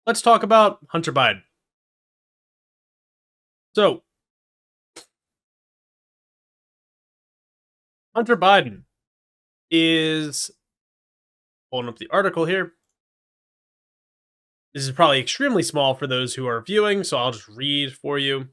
let's talk about Hunter Biden. So, Hunter Biden is pulling up the article here. This is probably extremely small for those who are viewing, so I'll just read for you.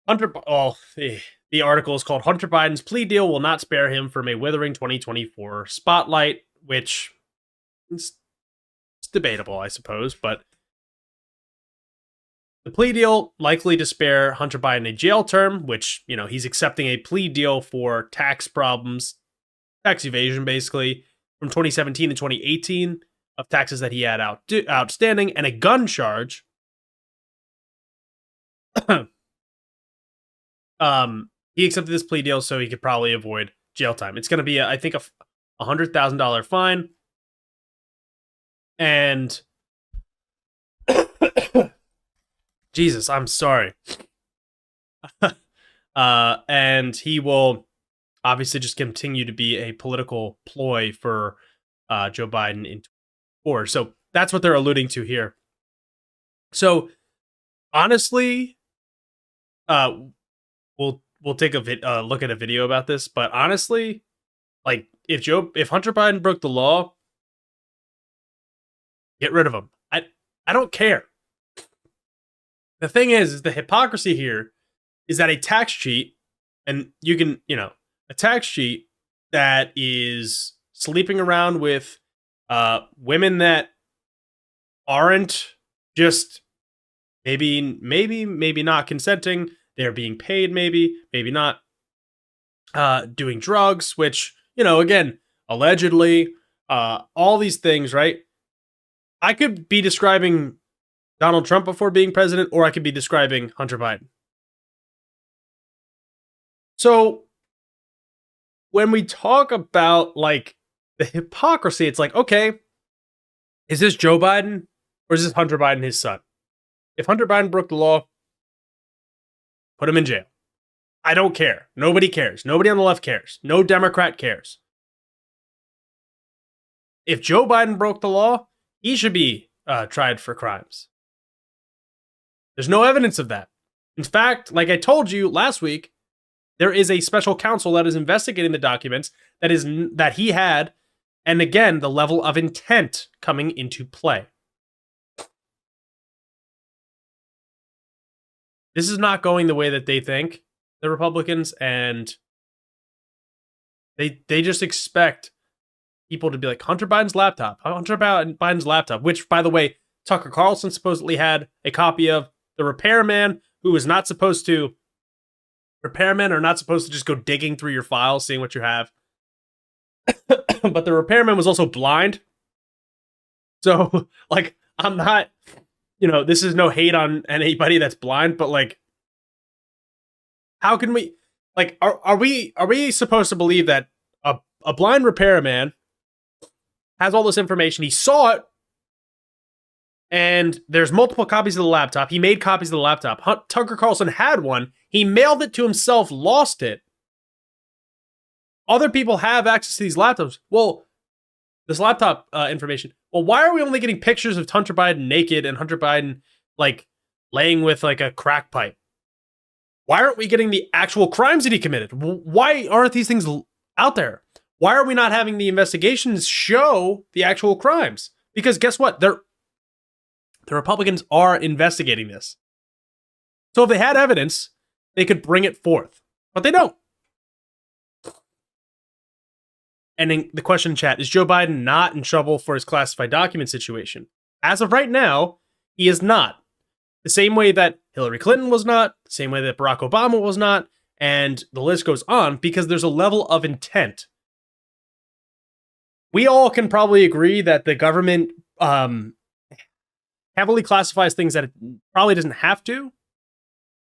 The article is called Hunter Biden's plea deal will not spare him from a withering 2024 spotlight, which is debatable, I suppose, but the plea deal likely to spare Hunter Biden a jail term, which, he's accepting a plea deal for tax problems, tax evasion, basically, from 2017 to 2018 of taxes that he had outstanding, and a gun charge. He accepted this plea deal so he could probably avoid jail time. It's going to be, I think, a $100,000 fine. And Jesus, I'm sorry. And he will obviously just continue to be a political ploy for Joe Biden in 2024. So that's what they're alluding to here. So honestly, we'll take a look at a video about this. But honestly, like if Hunter Biden broke the law, get rid of him. I don't care. The thing is the hypocrisy here is that a tax cheat, and you can, a tax cheat that is sleeping around with women that aren't just maybe not consenting. They're being paid, maybe not, doing drugs, which, again, allegedly, all these things, right? I could be describing Donald Trump before being president, or I could be describing Hunter Biden. So when we talk about like the hypocrisy, it's like, okay, is this Joe Biden or is this Hunter Biden, his son? If Hunter Biden broke the law, put him in jail. I don't care. Nobody cares. Nobody on the left cares. No Democrat cares. If Joe Biden broke the law, he should be tried for crimes. There's no evidence of that. In fact, like I told you last week, there is a special counsel that is investigating the documents that he had, and again, the level of intent coming into play. This is not going the way that they think, the Republicans, and they just expect people to be like, Hunter Biden's laptop, which, by the way, Tucker Carlson supposedly had a copy of. The repairman, who is not supposed to, repairmen are not supposed to just go digging through your files, seeing what you have. But the repairman was also blind. So, like, I'm not, this is no hate on anybody that's blind, but like, how can we, like, are we supposed to believe that a blind repairman has all this information? He saw it, and there's multiple copies of the laptop. He made copies of the laptop. Tucker Carlson had one. He mailed it to himself, lost it. Other people have access to these laptops. Well, this laptop information. Well, why are we only getting pictures of Hunter Biden naked and Hunter Biden, like, laying with, like, a crack pipe? Why aren't we getting the actual crimes that he committed? Why aren't these things out there? Why are we not having the investigations show the actual crimes? Because guess what? The Republicans are investigating this. So if they had evidence, they could bring it forth. But they don't. And in the question chat, is Joe Biden not in trouble for his classified document situation? As of right now, he is not. The same way that Hillary Clinton was not, the same way that Barack Obama was not, and the list goes on, because there's a level of intent. We all can probably agree that the government heavily classifies things that it probably doesn't have to.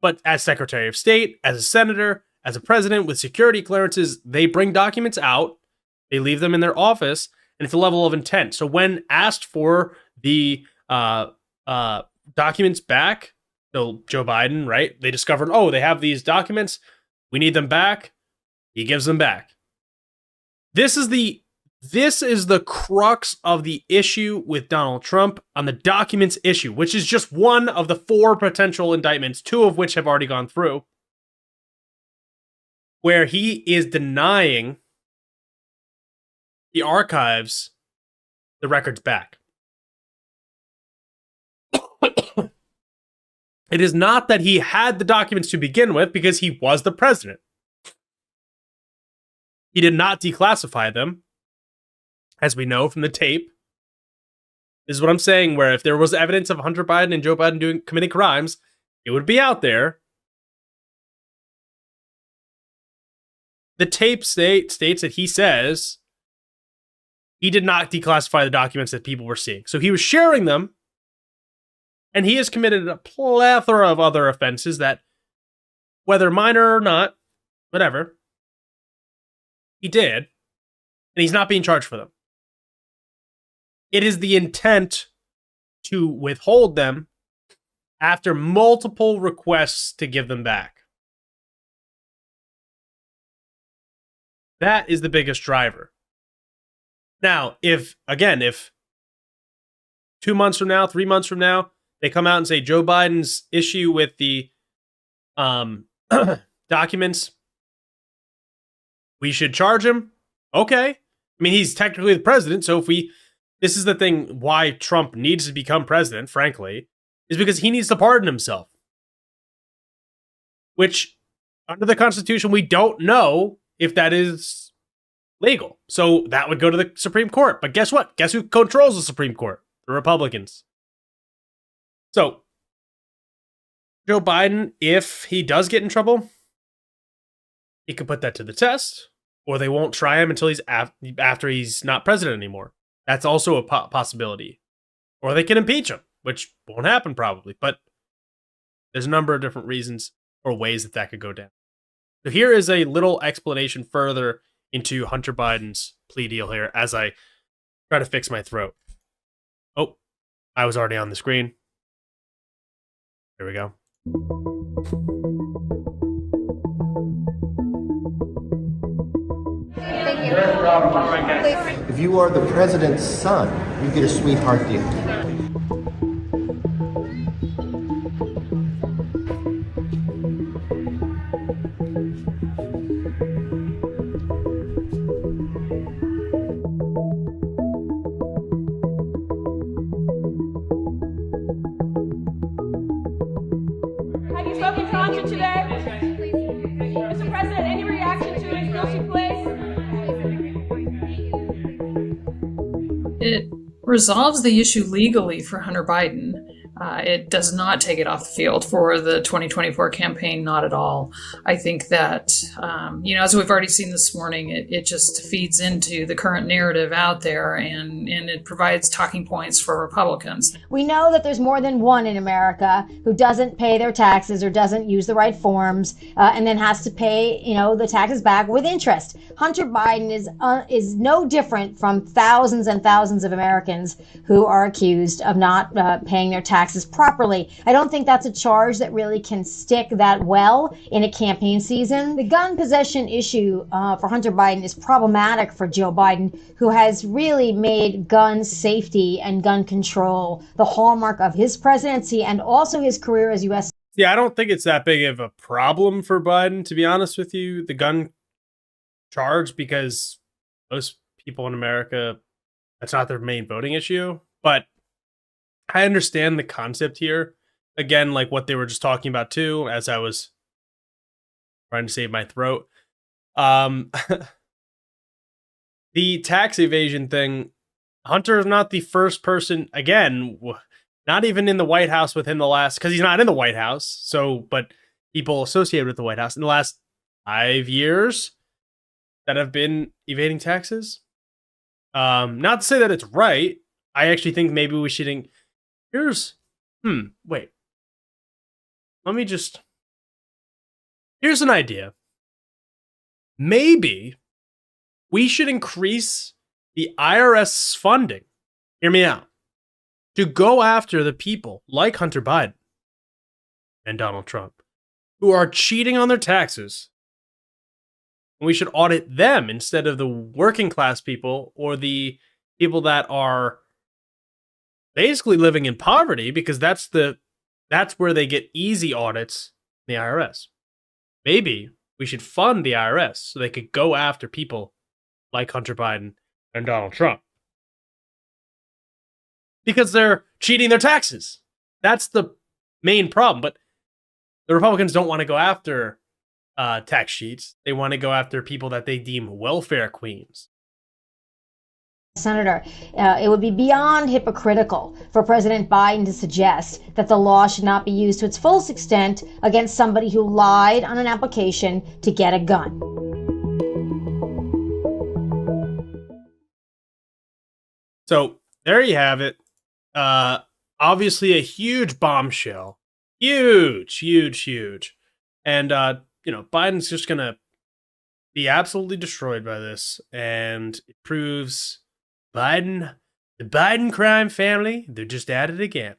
But as Secretary of State, as a senator, as a president with security clearances, they bring documents out, they leave them in their office, and it's a level of intent. So when asked for the documents back, so Joe Biden, right, they discovered, they have these documents, we need them back, he gives them back. This is the This is the crux of the issue with Donald Trump on the documents issue, which is just one of the 4 potential indictments, 2 of which have already gone through, where he is denying the archives the records back. It is not that he had the documents to begin with, because he was the president. He did not declassify them, as we know from the tape. This is what I'm saying, where if there was evidence of Hunter Biden and Joe Biden committing crimes, it would be out there. The tape states that he says he did not declassify the documents that people were seeing. So he was sharing them, and he has committed a plethora of other offenses that, whether minor or not, whatever, he did, and he's not being charged for them. It is the intent to withhold them after multiple requests to give them back. That is the biggest driver. Now, if 2 months from now, 3 months from now, they come out and say Joe Biden's issue with the documents, we should charge him. Okay. I mean, he's technically the president, so this is the thing why Trump needs to become president, frankly, is because he needs to pardon himself. Which, under the Constitution, we don't know if that is legal. So that would go to the Supreme Court. But guess what? Guess who controls the Supreme Court? The Republicans. So, Joe Biden, if he does get in trouble, he could put that to the test, or they won't try him until he's after he's not president anymore. That's also a possibility. Or they can impeach him, which won't happen probably, but there's a number of different reasons or ways that could go down. So here is a little explanation further into Hunter Biden's plea deal here as I try to fix my throat. Oh, I was already on the screen. There we go. If you are the president's son, you get a sweetheart deal. Have you spoken to Hunter today? Mr. President, any reaction to his guilty plea? It resolves the issue legally for Hunter Biden. It does not take it off the field for the 2024 campaign, not at all. I think that, as we've already seen this morning, it just feeds into the current narrative out there, and it provides talking points for Republicans. We know that there's more than one in America who doesn't pay their taxes or doesn't use the right forms, and then has to pay, the taxes back with interest. Hunter Biden is no different from thousands and thousands of Americans who are accused of not paying their taxes properly. I don't think that's a charge that really can stick that well in a campaign season. The gun possession issue for Hunter Biden is problematic for Joe Biden, who has really made gun safety and gun control the hallmark of his presidency and also his career as U.S. Yeah, I don't think it's that big of a problem for Biden, to be honest with you, the gun charge, because most people in America, that's not their main voting issue. But I understand the concept here. Again, like what they were just talking about too, as I was trying to save my throat. The tax evasion thing, Hunter is not the first person, again, not even in the White House within the last, because he's not in the White House, but people associated with the White House in the last 5 years that have been evading taxes. Not to say that it's right. I actually think maybe we should... Here's an idea. Maybe we should increase the IRS funding, hear me out, to go after the people like Hunter Biden and Donald Trump who are cheating on their taxes And we should audit them instead of the working class people or the people that are basically living in poverty, because that's where they get easy audits in the IRS. Maybe we should fund the IRS so they could go after people like Hunter Biden and Donald Trump, because they're cheating their taxes. That's the main problem. But the Republicans don't want to go after tax cheats. They want to go after people that they deem welfare queens. Senator, it would be beyond hypocritical for President Biden to suggest that the law should not be used to its fullest extent against somebody who lied on an application to get a gun. So there you have it. Obviously a huge bombshell. Huge. And, Biden's just going to be absolutely destroyed by this. And it proves the Biden crime family, they're just at it again.